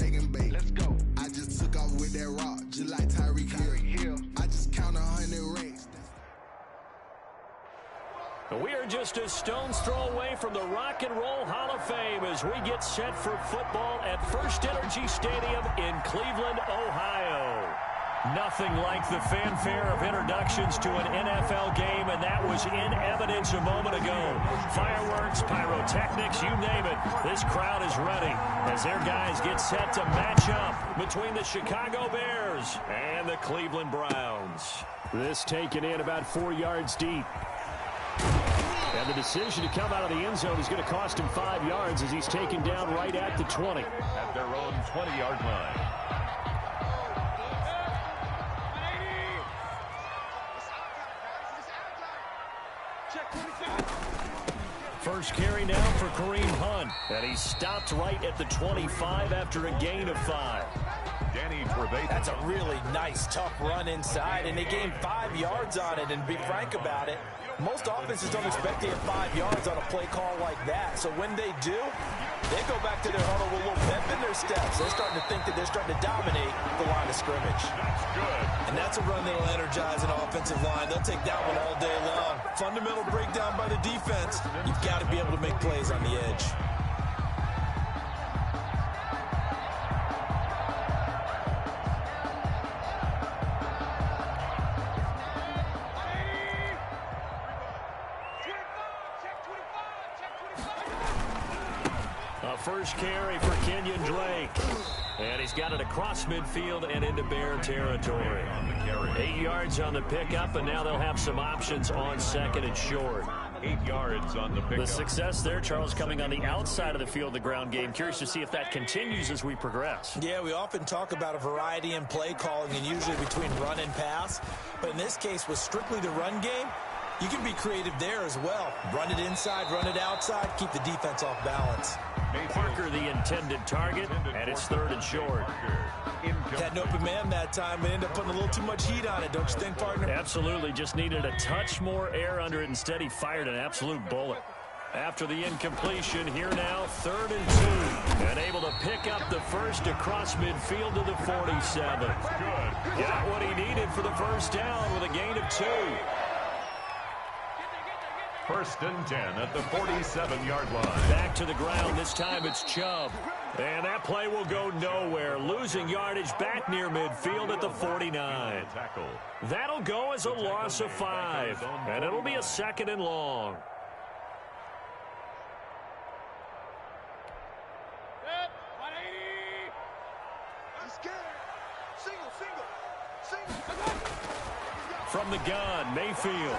taking bait. Let's go. I just took off with that rock, just like Tyreek Hill. I just count 100 rings. We are just a stone's throw away from the Rock and Roll Hall of Fame as we get set for football at First Energy Stadium in Cleveland, Ohio. Nothing like the fanfare of introductions to an NFL game, and that was in evidence a moment ago. Fireworks, pyrotechnics, you name it. This crowd is ready as their guys get set to match up between the Chicago Bears and the Cleveland Browns. This taken in about 4 yards deep. And the decision to come out of the end zone is going to cost him 5 yards as he's taken down right at the 20. At their own 20-yard line. First carry now for Kareem Hunt. And he's stopped right at the 25 after a gain of 5. That's a really nice, tough run inside, and they gained 5 yards on it. And to be frank about it, most offenses don't expect to get 5 yards on a play call like that. So when they do, they go back to their huddle with a little pep in their steps. They're starting to think that they're starting to dominate the line of scrimmage. That's good. And that's a run that'll energize an offensive line. They'll take that one all day long. Fundamental breakdown by the defense. You've got to be able to make plays on the edge. First carry for Kenyon Drake. And he's got it across midfield and into Bear territory. 8 yards on the pickup, and now they'll have some options on second and short. 8 yards on the pickup. The success there, Charles, coming on the outside of the field, the ground game. Curious to see if that continues as we progress. Yeah, we often talk about a variety in play calling and usually between run and pass. But in this case, with strictly the run game, you can be creative there as well. Run it inside, run it outside, keep the defense off balance. Parker the intended target, and it's third and short. Had an open man that time, but ended up putting a little too much heat on it, don't you think, partner? Absolutely, just needed a touch more air under it. Instead, he fired an absolute bullet. After the incompletion, here now, 3rd and 2. And able to pick up the first across midfield to the 47. Got what he needed for the first down with a gain of 2. 1st and 10 at the 47-yard line. Back to the ground. This time it's Chubb. And that play will go nowhere. Losing yardage back near midfield at the 49. That'll go as a loss of 5. And it'll be a 2nd and long. From the gun, Mayfield.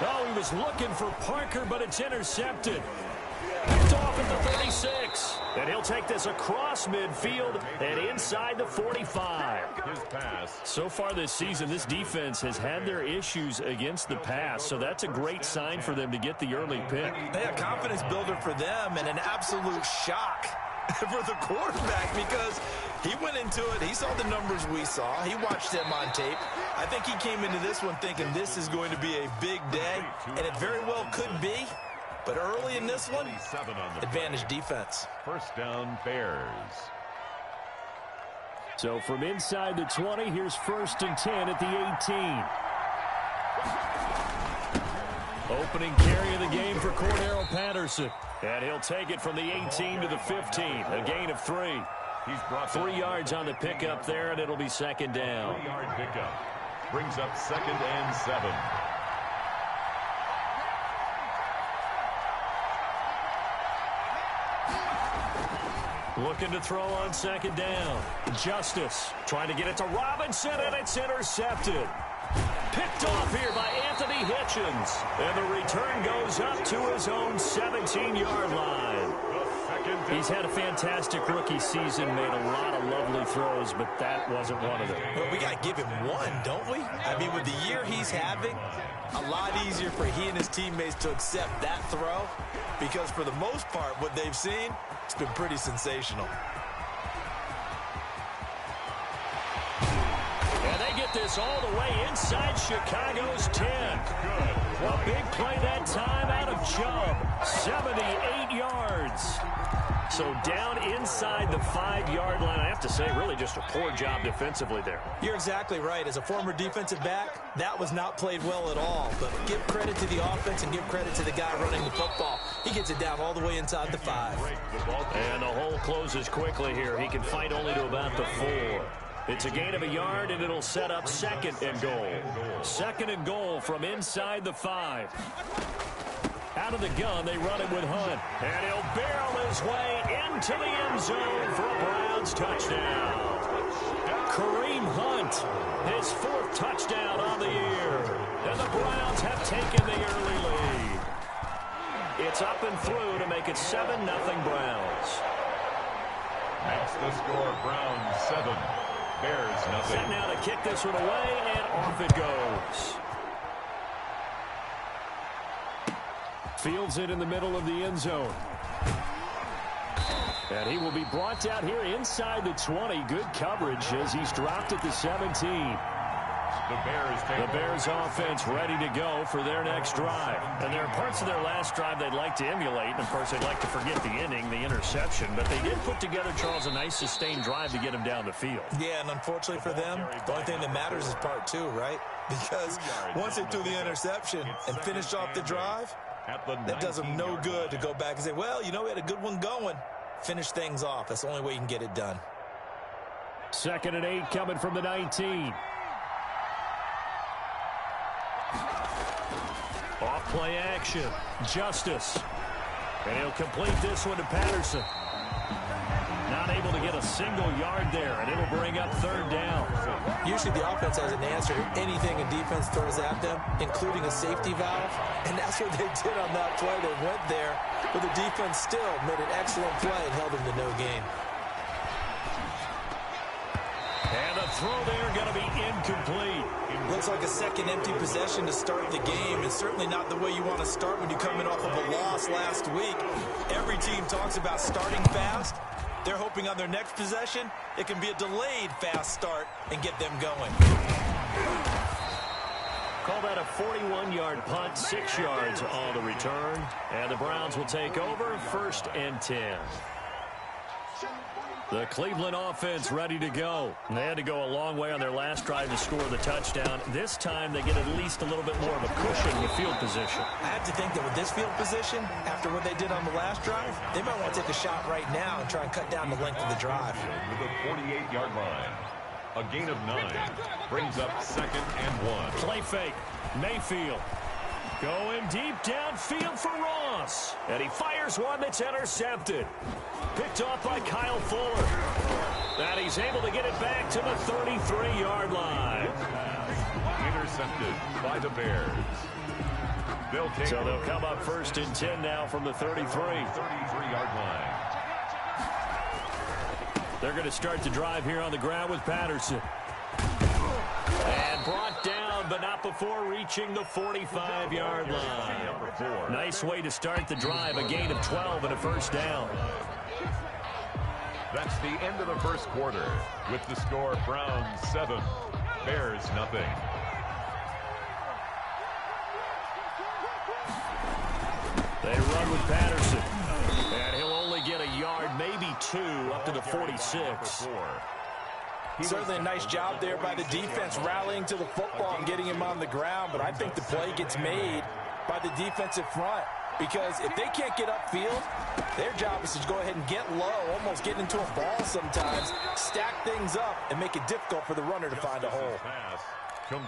Oh, he was looking for Parker, but it's intercepted. Picked off at the 36. And he'll take this across midfield and inside the 45. His pass. So far this season, this defense has had their issues against the pass, so that's a great sign for them to get the early pick. Yeah, confidence builder for them and an absolute shock for the quarterback because he went into it. He saw the numbers we saw. He watched them on tape. I think he came into this one thinking this is going to be a big day, and it very well could be. But early in this one, advantage defense. First down, Bears. So from inside the 20, here's 1st and 10 at the 18. Opening carry of the game for Cordero Patterson. And he'll take it from the 18 to the 15. A gain of 3. He's brought 3 yards on the pickup there, and it'll be 2nd down. 3-yard pickup. Brings up 2nd and 7. Looking to throw on 2nd down. Justice trying to get it to Robinson, and it's intercepted. Picked off here by Anthony Hitchens. And the return goes up to his own 17-yard line. He's had a fantastic rookie season, made a lot of lovely throws, but that wasn't one of them. Well, we got to give him one, don't we? I mean, with the year he's having, a lot easier for he and his teammates to accept that throw because for the most part, what they've seen, it's been pretty sensational. And they get this all the way inside Chicago's 10. A big play that time out of Chubb. 78 yards. So down inside the 5-yard line. I have to say, really just a poor job defensively there. You're exactly right. As a former defensive back, that was not played well at all. But give credit to the offense and give credit to the guy running the football. He gets it down all the way inside the 5. And the hole closes quickly here. He can fight only to about the 4. It's a gain of a yard, and it'll set up 2nd and goal. 2nd and goal from inside the 5. Out of the gun, they run it with Hunt. And he'll barrel his way into the end zone for a Browns touchdown. Kareem Hunt, his 4th touchdown on the year. And the Browns have taken the early lead. It's up and through to make it 7-0 Browns. Makes the score Browns 7. Bears nothing. Set now to kick this one away, and off it goes. Fields it in the middle of the end zone. And he will be brought down here inside the 20. Good coverage as he's dropped at the 17. The Bears offense ready to go for their next drive. And there are parts of their last drive they'd like to emulate. And, of course, they'd like to forget the inning, the interception. But they did put together, Charles, a nice sustained drive to get him down the field. Yeah, and unfortunately for them, the only thing that matters is part 2, right? Because once they threw the interception and finished off the drive, that does them no good to go back and say, well, you know, we had a good one going. Finish things off. That's the only way you can get it done. 2nd and 8 coming from the 19. Off play action. Justice. And he'll complete this one to Patterson. Not able to get a single yard there, and it'll bring up 3rd down. Usually the offense has an answer to anything a defense throws at them, including a safety valve. And that's what they did on that play. They went there, but the defense still made an excellent play and held them to no gain. And the throw there going to be incomplete. Looks like a second empty possession to start the game, and certainly not the way you want to start when you're coming off of a loss last week. Every team talks about starting fast. They're hoping on their next possession, it can be a delayed fast start and get them going. Call that a 41-yard punt, 6 yards on the return. And the Browns will take over 1st and 10. The Cleveland offense ready to go. They had to go a long way on their last drive to score the touchdown. This time they get at least a little bit more of a cushion with field position. I have to think that with this field position, after what they did on the last drive, they might want to take a shot right now and try and cut down the length of the drive. To the 48-yard line. A gain of 9 brings up 2nd and 1. Play fake. Mayfield going deep downfield for Ross. And he fires one that's intercepted. Picked off by Kyle Fuller. And he's able to get it back to the 33-yard line. Intercepted by the Bears. They'll come up 1st and 10 now from the 33-yard line. They're going to start the drive here on the ground with Patterson. And brought down, but not before reaching the 45-yard line. Nice way to start the drive. A gain of 12 and a 1st down. That's the end of the 1st quarter. With the score, Browns 7, Bears nothing. They run with Patterson. And he'll only get a yard, maybe 2, up to the 46. Certainly a nice job there by the defense rallying to the football and getting him on the ground, but I think the play gets made by the defensive front because if they can't get upfield, their job is to go ahead and get low, almost get into a ball sometimes, stack things up, and make it difficult for the runner to find a hole.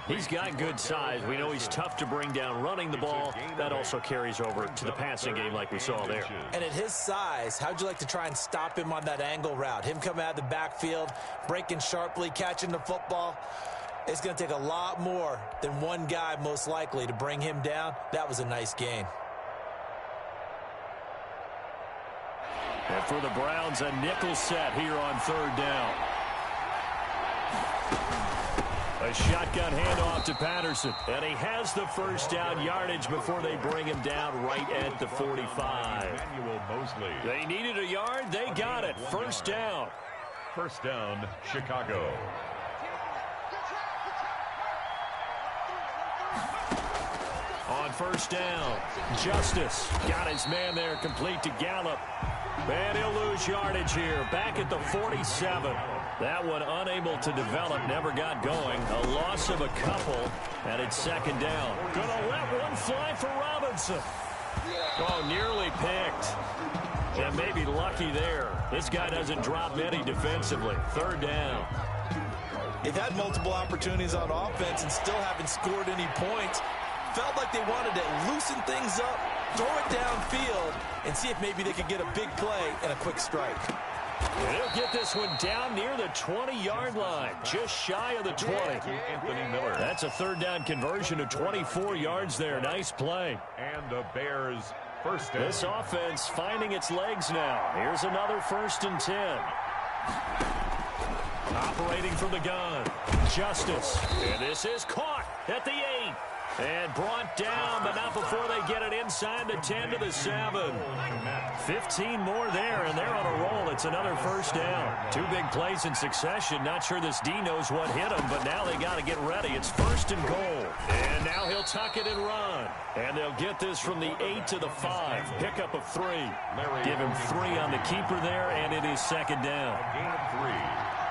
He's got good size. We know he's tough to bring down running the ball. That also carries over to the passing game like we saw there. And at his size, how'd you like to try and stop him on that angle route? Him coming out of the backfield, breaking sharply, catching the football. It's going to take a lot more than one guy most likely to bring him down. That was a nice game. And for the Browns, a nickel set here on 3rd down. A shotgun handoff to Patterson. And he has the 1st down yardage before they bring him down right at the 45. They needed a yard. They got it. 1st down. 1st down, Chicago. On 1st down, Justice got his man there complete to Gallup. And he'll lose yardage here. Back at the 47. That one unable to develop, never got going. A loss of a couple, and it's second down. Gonna let one fly for Robinson. Oh, nearly picked. And maybe lucky there. This guy doesn't drop many defensively. Third down. They've had multiple opportunities on offense and still haven't scored any points. Felt like they wanted to loosen things up, throw it downfield, and see if maybe they could get a big play and a quick strike. And he'll get this one down near the 20-yard line, just shy of the 20. Anthony Miller. That's a third down conversion of 24 yards there. Nice play. And the Bears first down. This offense finding its legs now. Here's another 1st and 10. Operating from the gun. Justice. And this is caught at the 8. And brought down, but not before they get it inside the 10 to the 7. 15 more there, and they're on a roll. It's another first down. 2 big plays in succession. Not sure this D knows what hit him, but now they got to get ready. It's 1st and goal. And now he'll tuck it and run. And they'll get this from the 8 to the 5. Pickup of 3. Give him 3 on the keeper there, and it is second down. A gain of 3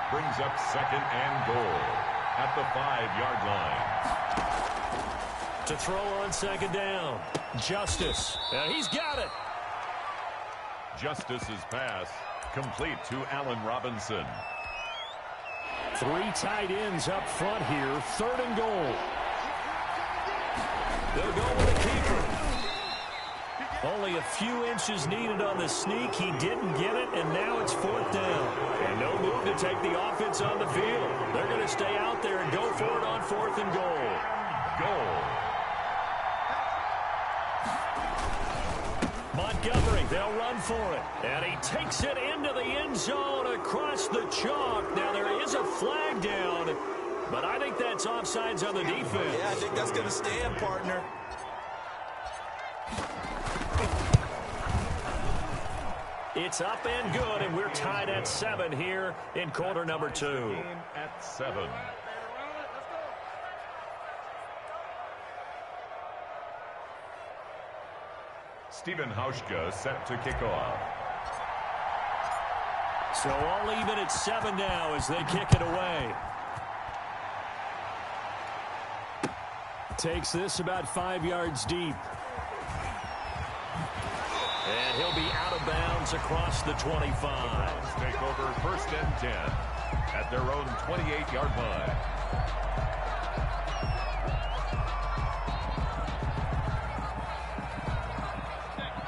brings up second and goal at the 5-yard line. To throw on second down. Justice. He's got it. Justice's pass complete to Allen Robinson. 3 tight ends up front here. 3rd and goal. They'll go with a keeper. Only a few inches needed on the sneak. He didn't get it, and now it's 4th down. And no move to take the offense on the field. They're going to stay out there and go for it on 4th and goal. Goal. Montgomery, they'll run for it. And he takes it into the end zone across the chalk. Now there is a flag down, but I think that's offsides on the defense. Yeah, I think that's going to stand, partner. It's up and good, and we're tied at 7 here in quarter number 2. Game at 7. Steven Hauschka set to kick off. So all even at 7 now as they kick it away. Takes this about 5 yards deep. And he'll be out of bounds across the 25. Take over 1st and 10 at their own 28-yard line.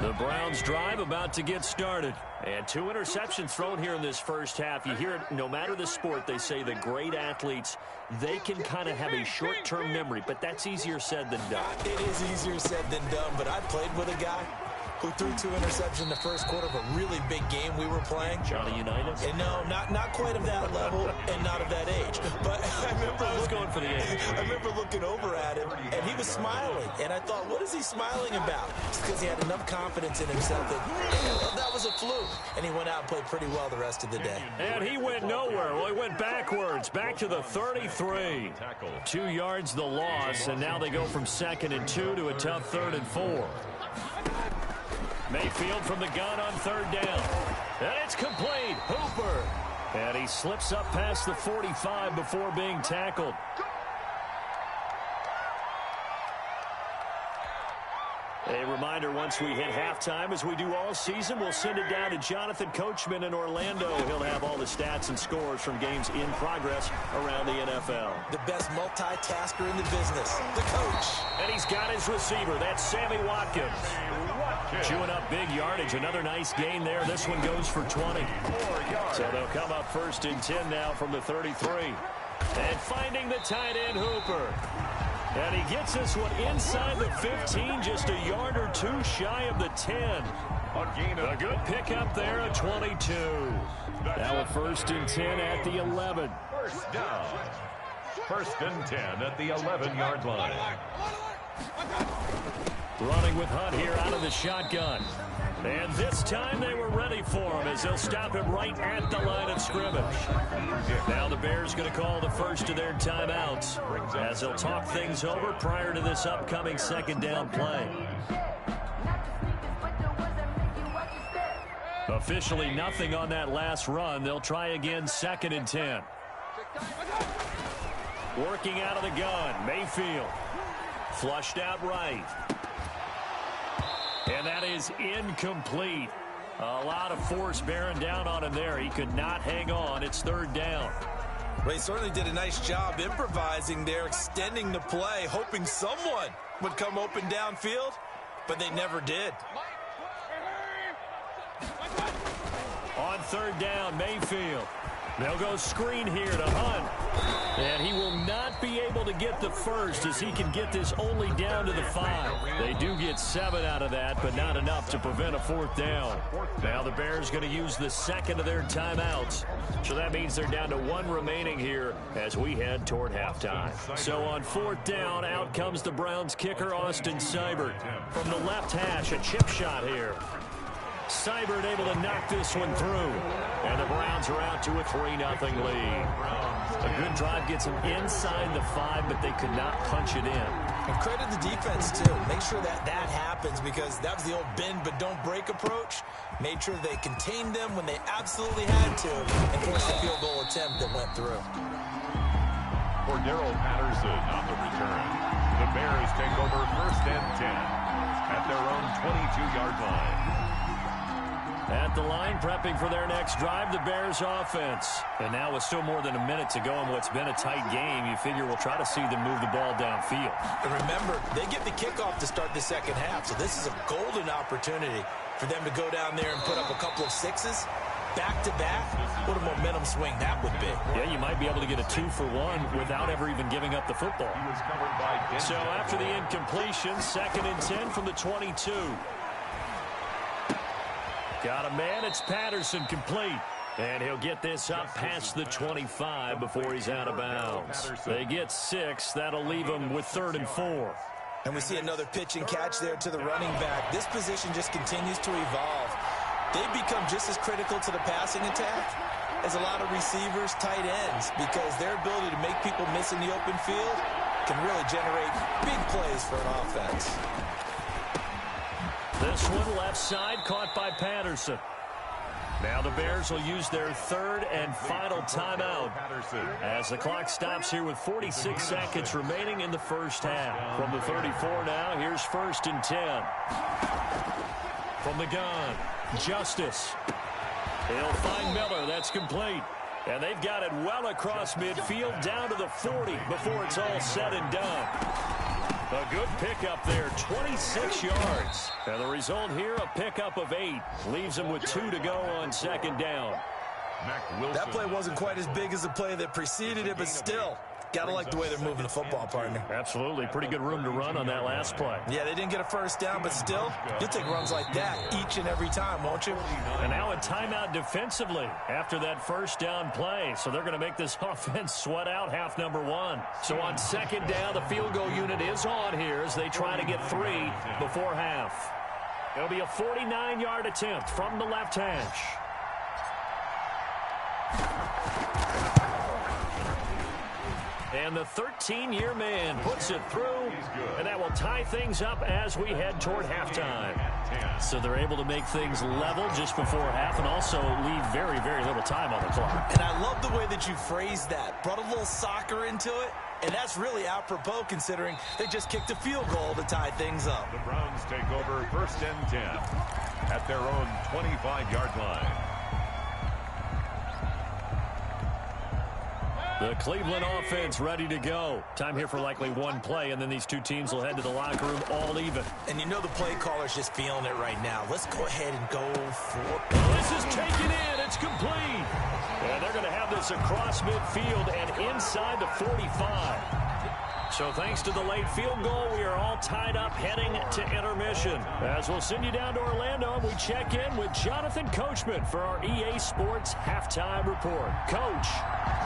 The Browns drive about to get started. And 2 interceptions thrown here in this first half. You hear it, no matter the sport, they say the great athletes, they can kind of have a short-term memory, but that's easier said than done. It is easier said than done, but I played with a guy who threw 2 interceptions in the first quarter of a really big game we were playing. Johnny Unitas? And no, not quite of that level and not of that age. But I remember going for the age. I remember looking over at him, and he was smiling. And I thought, what is he smiling about? It's because he had enough confidence in himself that was a fluke. And he went out and played pretty well the rest of the day. And he went nowhere. Well, he went backwards, back to the 33. 2 yards the loss, and now they go from 2nd and 2 to a tough 3rd and 4. Mayfield from the gun on 3rd down. And it's complete. Hooper. And he slips up past the 45 before being tackled. A reminder, once we hit halftime, as we do all season, we'll send it down to Jonathan Coachman in Orlando. He'll have all the stats and scores from games in progress around the NFL. The best multitasker in the business, the coach. And he's got his receiver. That's Sammy Watkins. Chewing up big yardage. Another nice gain there. This one goes for 20. So they'll come up 1st and 10 now from the 33. And finding the tight end, Hooper. And he gets this one inside the 15, just a yard or 2 shy of the 10. A good pickup there, a 22. Now a 1st and 10 at the 11. First down. 1st and 10 at the 11-yard line. Running with Hunt here out of the shotgun. And this time they were ready for him as they'll stop him right at the line of scrimmage. Now the Bears going to call the first of their timeouts as they'll talk things over prior to this upcoming 2nd down play. A Officially nothing on that last run. They'll try again, 2nd and 10. Working out of the gun, Mayfield. Flushed out right. And that is incomplete. A lot of force bearing down on him there. He could not hang on. It's 3rd down. Well, he certainly did a nice job improvising there, extending the play, hoping someone would come open downfield, but they never did. On 3rd down, Mayfield. They'll go screen here to Hunt. And he will not be able to get the first as he can get this only down to the 5. They do get 7 out of that, but not enough to prevent a 4th down. Now the Bears going to use the 2nd of their timeouts. So that means they're down to 1 remaining here as we head toward halftime. So on 4th down, out comes the Browns kicker, Austin Seibert. From the left hash, a chip shot here. Seibert able to knock this one through. And the Browns are out to a 3-0 lead. A good drive gets them inside the 5, but they could not punch it in. And credit the defense, too. Make sure that happens because that was the old bend but don't break approach. Made sure they contained them when they absolutely had to and forced a field goal attempt that went through. For Darrell Patterson on the return. The Bears take over 1st and 10 at their own 22-yard line. At the line, prepping for their next drive, the Bears offense. And now with still more than a minute to go in what's been a tight game, you figure we'll try to see them move the ball downfield. And remember, they get the kickoff to start the 2nd half, so this is a golden opportunity for them to go down there and put up a couple of 6s. Back-to-back, what a momentum swing that would be. Yeah, you might be able to get a 2-for-1 without ever even giving up the football. So after the incompletion, 2nd and 10 from the 22. Got a man, it's Patterson, complete. And he'll get this up past the 25 before he's out of bounds. They get 6. That'll leave them with 3rd and 4. And we see another pitch and catch there to the running back. This position just continues to evolve. They've become just as critical to the passing attack as a lot of receivers, tight ends, because their ability to make people miss in the open field can really generate big plays for an offense. This one left side caught by Patterson. Now the Bears will use their 3rd and final timeout as the clock stops here with 46 seconds remaining in the 1st half. From the 34 now, here's 1st and 10. From the gun, Justice. He'll find Miller. That's complete. And they've got it well across midfield down to the 40 before it's all said and done. A good pickup there, 26 yards. And the result here, a pickup of 8. Leaves them with 2 to go on 2nd down. That play wasn't quite as big as the play that preceded it, but still, gotta like the way they're moving the football, partner. Absolutely. Pretty good room to run on that last play. Yeah, they didn't get a 1st down, but still, you'll take runs like that each and every time, won't you? And now a timeout defensively after that 1st down play. So they're going to make this offense sweat out half number 1. So on 2nd down, the field goal unit is on here as they try to get 3 before half. It'll be a 49-yard attempt from the left hash. And the 13-year man puts it through, and that will tie things up as we head toward halftime. So they're able to make things level just before half and also leave very, very little time on the clock. And I love the way that you phrased that. Brought a little soccer into it, and that's really apropos considering they just kicked a field goal to tie things up. The Browns take over 1st and 10 at their own 25-yard line. The Cleveland offense ready to go. Time here for likely one play, and then these two teams will head to the locker room all even. And you know the play caller's just feeling it right now. Let's go ahead and go for... Well, this is taken in. It's complete. And they're going to have this across midfield and inside the 45. So thanks to the late field goal, we are all tied up heading to intermission. As we'll send you down to Orlando, we check in with Jonathan Coachman for our EA Sports Halftime Report. Coach,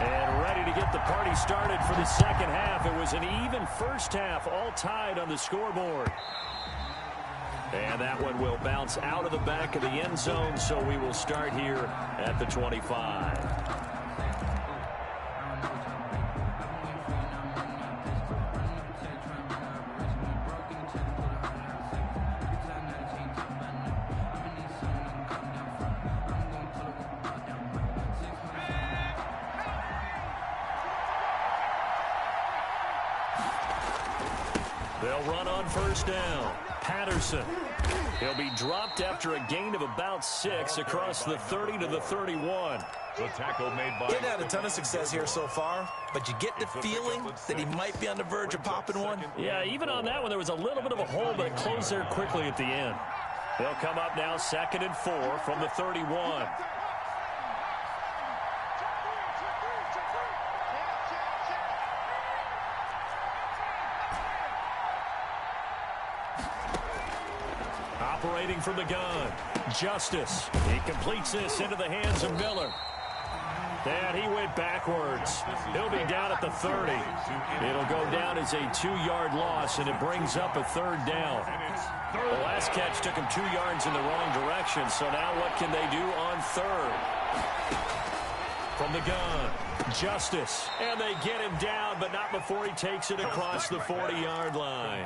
and ready to get the party started for the second half. It was an even first half, all tied on the scoreboard. And that one will bounce out of the back of the end zone, so we will start here at the 25. They'll run on first down. Patterson. He'll be dropped after a gain of about 6 across the 30 to the 31. The tackle made by... He's had a ton of success here so far, but you get the feeling that he might be on the verge of popping one. Yeah, even on that one, there was a little bit of a hole, but it closed there quickly at the end. They'll come up now 2nd and 4 from the 31. Operating from the gun, Justice. He completes this into the hands of Miller. And he went backwards. He'll be down at the 30. It'll go down as a 2-yard loss, and it brings up a 3rd down. The last catch took him 2 yards in the wrong direction, so now what can they do on 3rd? From the gun, Justice. And they get him down, but not before he takes it across the 40-yard line.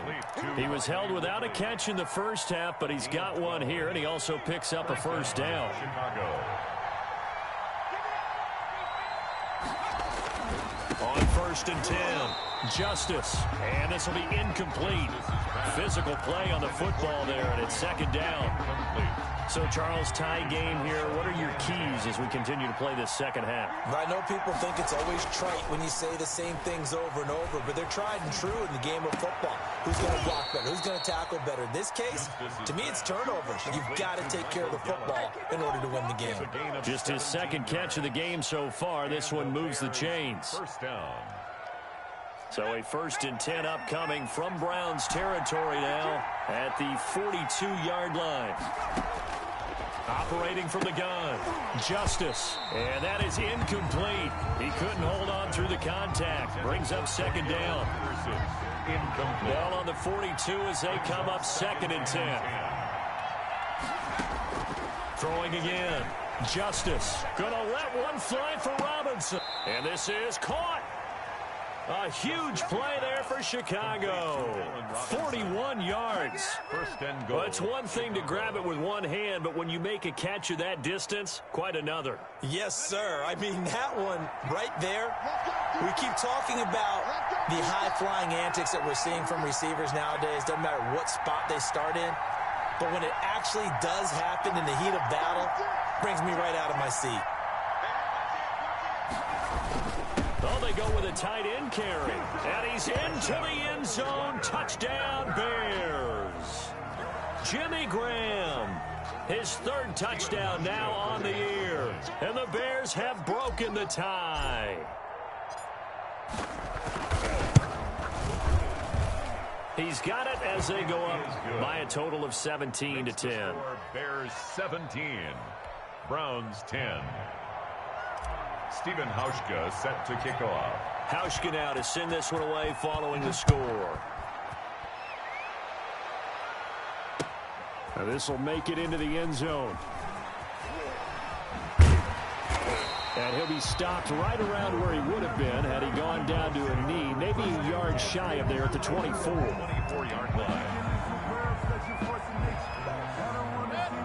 He was held without a catch in the first half, but he's got one here, and he also picks up a 1st down. On 1st and 10, Justice. And this will be incomplete. Physical play on the football there, and it's 2nd down. So, Charles, tie game here. What are your keys as we continue to play this second half? I know people think it's always trite when you say the same things over and over, but they're tried and true in the game of football. Who's going to block better? Who's going to tackle better? In this case, to me, it's turnovers. You've got to take care of the football in order to win the game. Just his 2nd catch of the game so far. This one moves the chains. 1st down. So a 1st and 10 upcoming from Browns territory now at the 42-yard line. Operating from the gun, Justice. And that is incomplete. He couldn't hold on through the contact. Brings up 2nd down. Ball on the 42 as they come up 2nd and 10. Throwing again, Justice. Gonna let one fly for Robinson. And this is caught. A huge play there for Chicago. 41 yards. 1st and goal. Well, it's one thing to grab it with one hand, but when you make a catch of that distance, quite another. Yes, sir. I mean, that one right there, we keep talking about the high-flying antics that we're seeing from receivers nowadays. Doesn't matter what spot they start in. But when it actually does happen in the heat of battle, it brings me right out of my seat. Oh, they go with a tight end carry. And he's into the end zone. Touchdown, Bears. Jimmy Graham. His 3rd touchdown now on the year. And the Bears have broken the tie. He's got it as they go up by a total of 17-10. Bears 17. Browns 10. Stephen Hauschka set to kick off. Hauschka now to send this one away following the score. Now this will make it into the end zone. And he'll be stopped right around where he would have been had he gone down to a knee, maybe a yard shy of there at the 24. 24-yard line.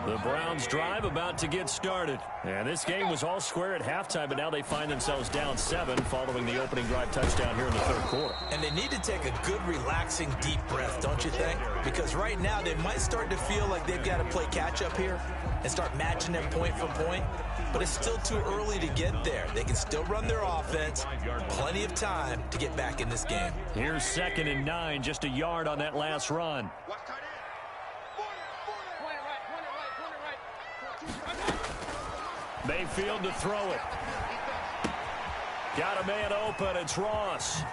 The Browns drive about to get started. And this game was all square at halftime, but now they find themselves down 7 following the opening drive touchdown here in the 3rd quarter. And they need to take a good, relaxing, deep breath, don't you think? Because right now they might start to feel like they've got to play catch-up here and start matching them point for point. But it's still too early to get there. They can still run their offense. Plenty of time to get back in this game. Here's 2nd and 9, just a yard on that last run. Mayfield to throw it. Got a man open. It's Ross.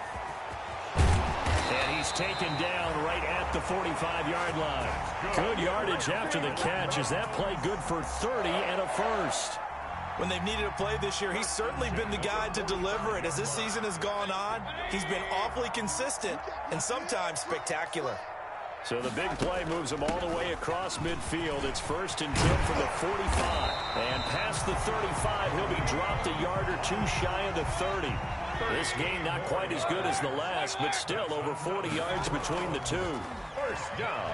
And he's taken down right at the 45-yard line. Good yardage after the catch. Is that play good for 30 and a 1st? When they've needed a play this year, he's certainly been the guy to deliver it. As this season has gone on, he's been awfully consistent and sometimes spectacular. So the big play moves him all the way across midfield. It's 1st and 10 from the 45. And past the 35, he'll be dropped a yard or 2 shy of the 30. This game not quite as good as the last, but still over 40 yards between the two. 1st down.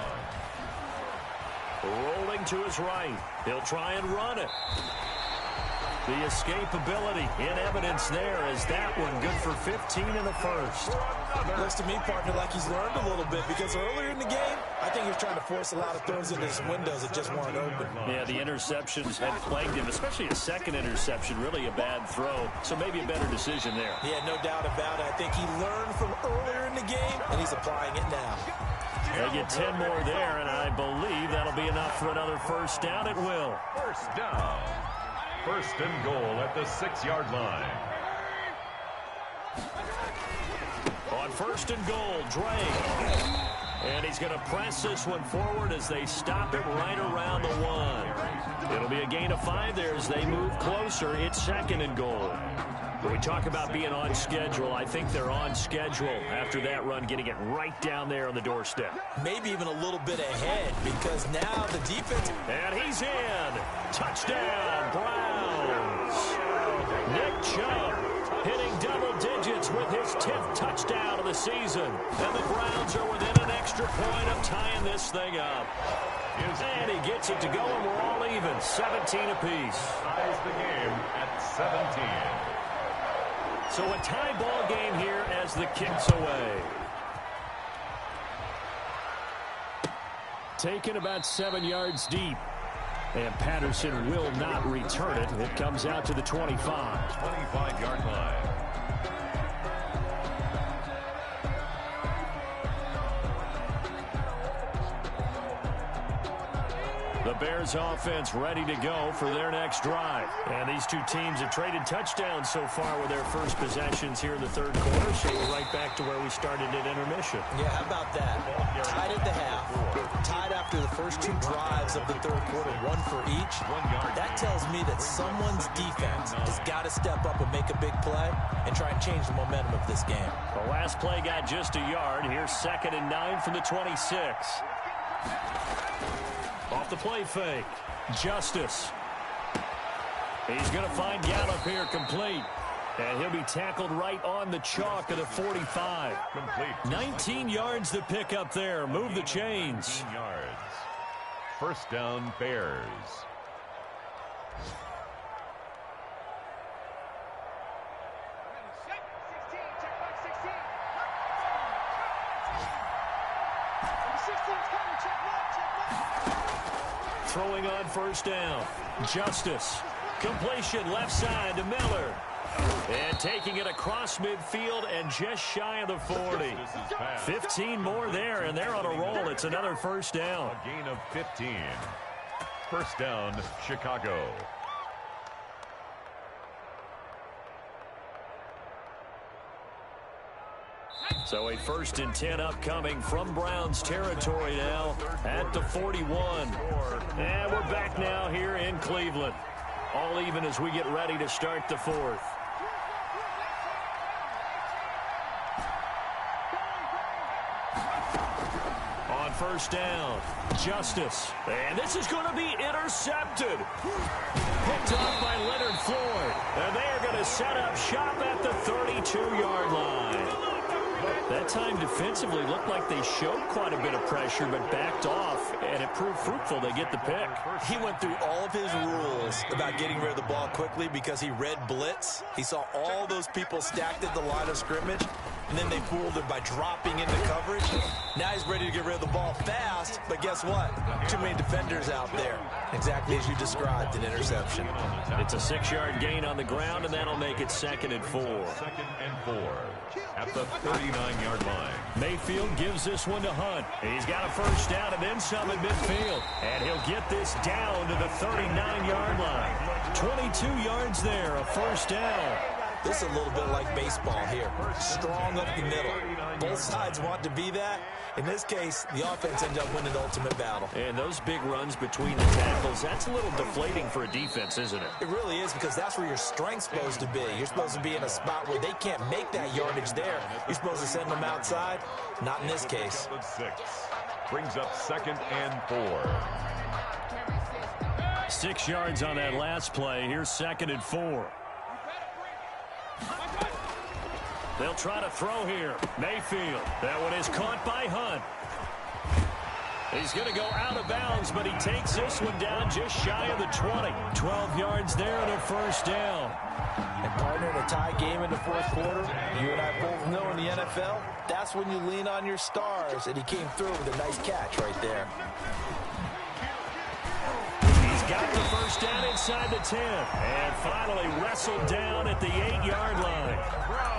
Rolling to his right. He'll try and run it. The escapability in evidence there as that one good for 15 in the first. Looks to me, partner, like he's learned a little bit because earlier in the game, I think he was trying to force a lot of throws into his windows that just weren't open. Yeah, the interceptions had plagued him, especially a second interception, really a bad throw. So maybe a better decision there. Yeah, no doubt about it. I think he learned from earlier in the game, and he's applying it now. They get 10 more there, and I believe that'll be enough for another first down. It will. First down. First and goal at the 6-yard line. On first and goal, Drake. And he's going to press this one forward as they stop it right around the 1. It'll be a gain of 5 there as they move closer. It's second and goal. When we talk about being on schedule, I think they're on schedule after that run, getting it right down there on the doorstep. Maybe even a little bit ahead because now the defense... And he's in. Touchdown, Browns. Nick Chubb hitting double digits with his 10th touchdown of the season. And the Browns are within an extra point of tying this thing up. And he gets it to go, and we're all even, 17 apiece. Ties the game at 17. So a tie ball game here as the kick's away. Taken about 7 yards deep. And Patterson will not return it. It comes out to the 25. 25-yard line. The Bears offense ready to go for their next drive. And these two teams have traded touchdowns so far with their first possessions here in the third quarter. So we're right back to where we started at intermission. Yeah, how about that? Tied at the half. Tied after the first 2 drives of the third quarter, 1 for each. That tells me that someone's defense has got to step up and make a big play and try and change the momentum of this game. The last play got just a yard. Here's 2nd and 9 from the 26. Off the play fake. Justice. He's going to find Gallup here complete. And he'll be tackled right on the chalk of the 45. Complete. 19 yards to pick up there. Move the chains. 19 yards. First down, Bears. Throwing on first down. Justice. Completion left side to Miller. And taking it across midfield and just shy of the 40. 15 more there, and they're on a roll. It's another first down. A gain of 15. First down, Chicago. So a 1st and 10 upcoming from Browns territory now at the 41. And we're back now here in Cleveland. All even as we get ready to start the 4th. On first down, Justice. And this is going to be intercepted. Picked off by Leonard Floyd. And they are going to set up shop at the 32-yard line. That time defensively looked like they showed quite a bit of pressure but backed off, and it proved fruitful. They get the pick. He went through all of his rules about getting rid of the ball quickly because he read blitz. He saw all those people stacked at the line of scrimmage, and then they fooled him by dropping into coverage. Now he's ready to get rid of the ball fast, but guess what? Too many defenders out there. Exactly as you described, an interception. It's a 6-yard gain on the ground, and that'll make it 2nd and 4. 2nd and 4 at the 39-yard line. Mayfield gives this one to Hunt. He's got a first down and then some in midfield. And he'll get this down to the 39-yard line. 22 yards there, a first down. This is a little bit like baseball here. Strong up the middle. Both sides want to be that. In this case, the offense ends up winning the ultimate battle. And those big runs between the tackles, that's a little deflating for a defense, isn't it? It really is, because that's where your strength's supposed to be. You're supposed to be in a spot where they can't make that yardage there. You're supposed to send them outside. Not in this case. 6 brings up 2nd and 4. 6 yards on that last play. Here's 2nd and 4. They'll try to throw here. Mayfield. That one is caught by Hunt. He's going to go out of bounds, but he takes this one down just shy of the 20. 12 yards there and a first down. And partner, in a tie game in the fourth quarter, you and I both know in the NFL, that's when you lean on your stars, and he came through with a nice catch right there. He's got the first down inside the 10, and finally wrestled down at the 8-yard line.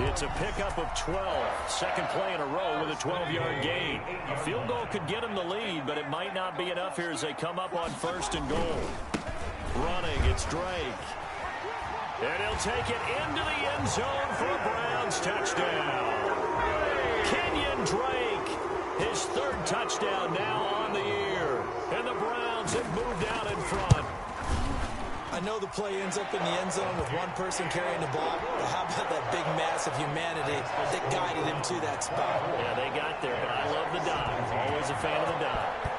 It's a pickup of 12. Second play in a row with a 12-yard gain. A field goal could get him the lead, but it might not be enough here as they come up on first and goal. Running, it's Drake. And he'll take it into the end zone for a Browns touchdown. Kenyon Drake, his third touchdown now on the year. And the Browns have moved out in front. I know the play ends up in the end zone with one person carrying the ball, but how about that big mass of humanity that guided him to that spot? Yeah, they got there, but I love the dive. Always a fan of the dive.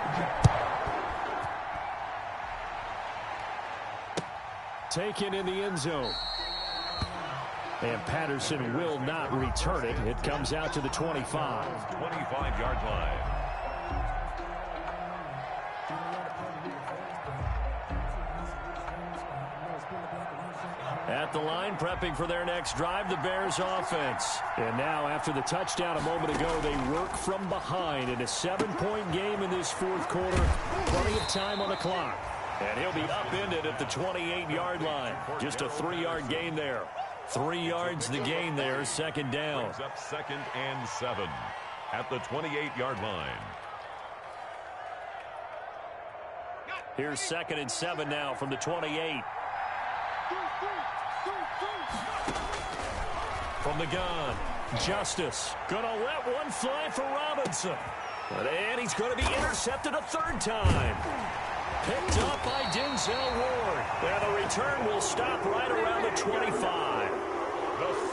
Taken in the end zone. And Patterson will not return it. It comes out to the 25. 25-yard line. At the line, prepping for their next drive, the Bears offense. And now, after the touchdown a moment ago, they work from behind in a 7-point game in this fourth quarter. Plenty of time on the clock. And he'll be upended at the 28-yard line. Just a 3-yard gain there. 3 yards the gain there, second down. Brings up 2nd and 7 at the 28-yard line. Here's 2nd and 7 now from the 28. From the gun, Justice gonna let one fly for Robinson. And he's going to be intercepted a third time. Picked up by Denzel Ward. And the return will stop right around the 25.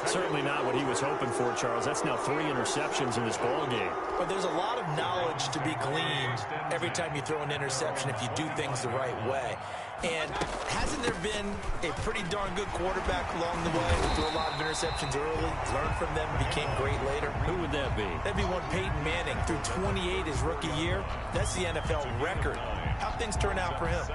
Certainly not what he was hoping for, Charles. That's now 3 interceptions in this ball game. But there's a lot of knowledge to be gleaned every time you throw an interception if you do things the right way. And hasn't there been a pretty darn good quarterback along the way who threw a lot of interceptions early, learned from them, became great later? Who would that be? That'd be one Peyton Manning, threw 28 his rookie year. That's the NFL record. How'd things turn out for him?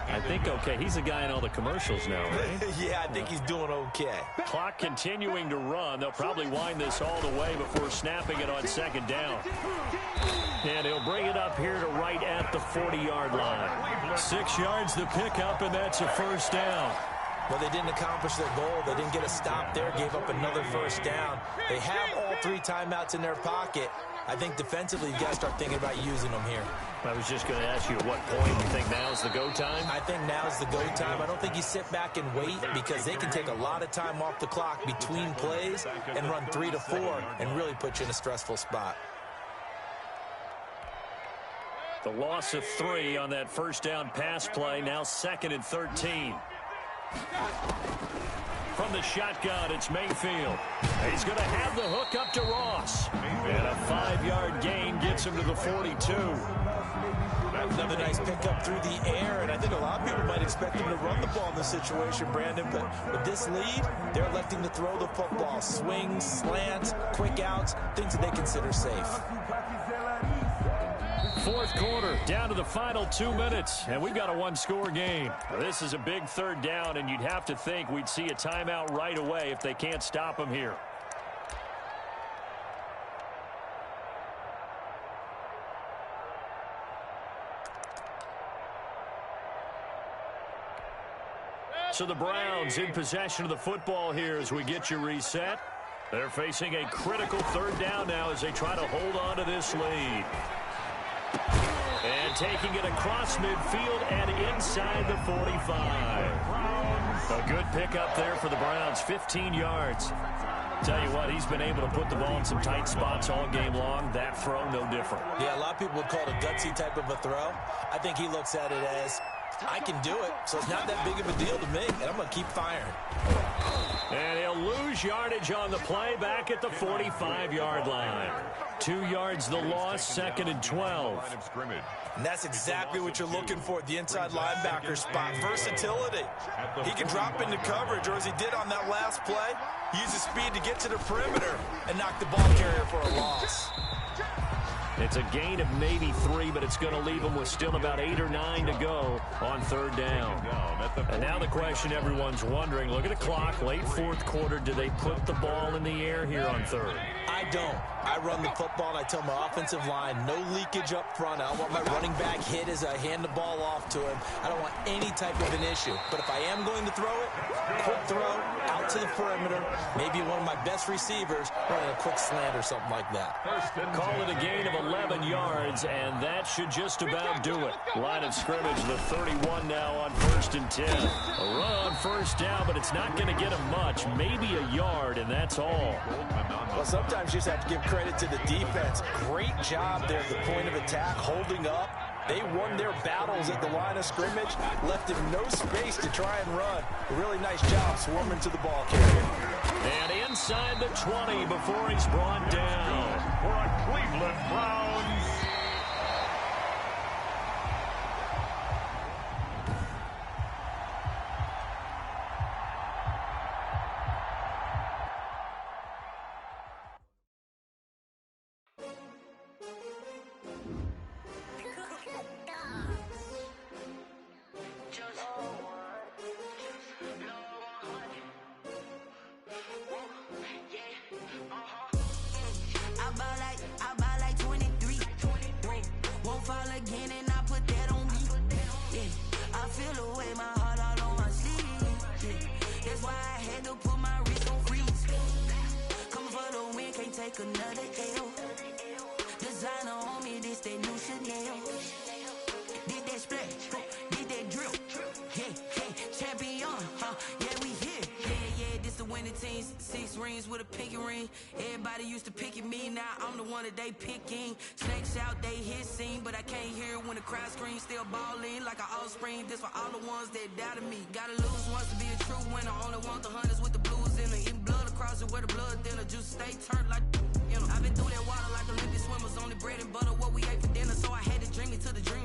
I think okay. He's the guy in all the commercials now, right? Yeah, I think he's doing okay. Clock continuing to run. They'll probably wind this all the way before snapping it on second down. And he'll bring it up here to right at the 40-yard line. 6 yards the pickup, and that's a first down. Well, they didn't accomplish their goal. They didn't get a stop there, gave up another first down. They have all 3 timeouts in their pocket. I think defensively, you got to start thinking about using them here. I was just going to ask you at what point you think now's the go time? I think now's the go time. I don't think you sit back and wait because they can take a lot of time off the clock between plays and run 3 to 4 and really put you in a stressful spot. The loss of 3 on that first down pass play, now 2nd and 13. From the shotgun, it's Mayfield. He's going to have the hook up to Ross. And a 5-yard gain gets him to the 42. Another nice pickup through the air, and I think a lot of people might expect him to run the ball in this situation, Brandon, but with this lead, they're electing to throw the football. Swings, slants, quick outs, things that they consider safe. Fourth quarter, down to the final 2 minutes, and we've got a 1-score game. This is a big third down, and you'd have to think we'd see a timeout right away if they can't stop him here. So the Browns in possession of the football here as we get you reset. They're facing a critical third down now as they try to hold on to this lead. And taking it across midfield and inside the 45. A good pickup there for the Browns, 15 yards. Tell you what, he's been able to put the ball in some tight spots all game long. That throw, no different. Yeah, a lot of people would call it a gutsy type of a throw. I think he looks at it as, I can do it, so it's not that big of a deal to me, and I'm going to keep firing. And he'll lose yardage on the play back at the 45-yard line. 2 yards the loss, 2nd and 12. And that's exactly what you're looking for at the inside linebacker spot. Versatility. He can drop into coverage, or as he did on that last play, use his speed to get to the perimeter and knock the ball carrier for a loss. It's a gain of maybe 3, but it's going to leave them with still about 8 or 9 to go on third down. And now the question everyone's wondering, look at the clock, late fourth quarter, do they put the ball in the air here on third? I don't. I run the football, and I tell my offensive line, no leakage up front. I don't want my running back hit as I hand the ball off to him. I don't want any type of an issue. But if I am going to throw it, quick throw, out to the perimeter, maybe one of my best receivers running a quick slant or something like that. Call it a gain of 11 yards, and that should just about do it. Line of scrimmage, the 31 now on 1st and 10. A run on first down, but it's not going to get him much. Maybe a yard, and that's all. Well, sometimes you just have to give credit to the defense. Great job there at the point of attack, holding up. They won their battles at the line of scrimmage, left him no space to try and run. A really nice job swarming to the ball carrier. And inside the 20 before he's brought down. For a Cleveland Browns. They picking snakes out, they hissing, but I can't hear when the crowd screams. Still balling like an offspring. This for all the ones that doubted me. Gotta lose once to be a true winner. Only want the hunters with the blues in it. Eating blood across it where the blood thinner. Juice stay turned like, you know. I've been through that water like Olympic swimmers. Only bread and butter what we ate for dinner, so I had to drink me to the drink.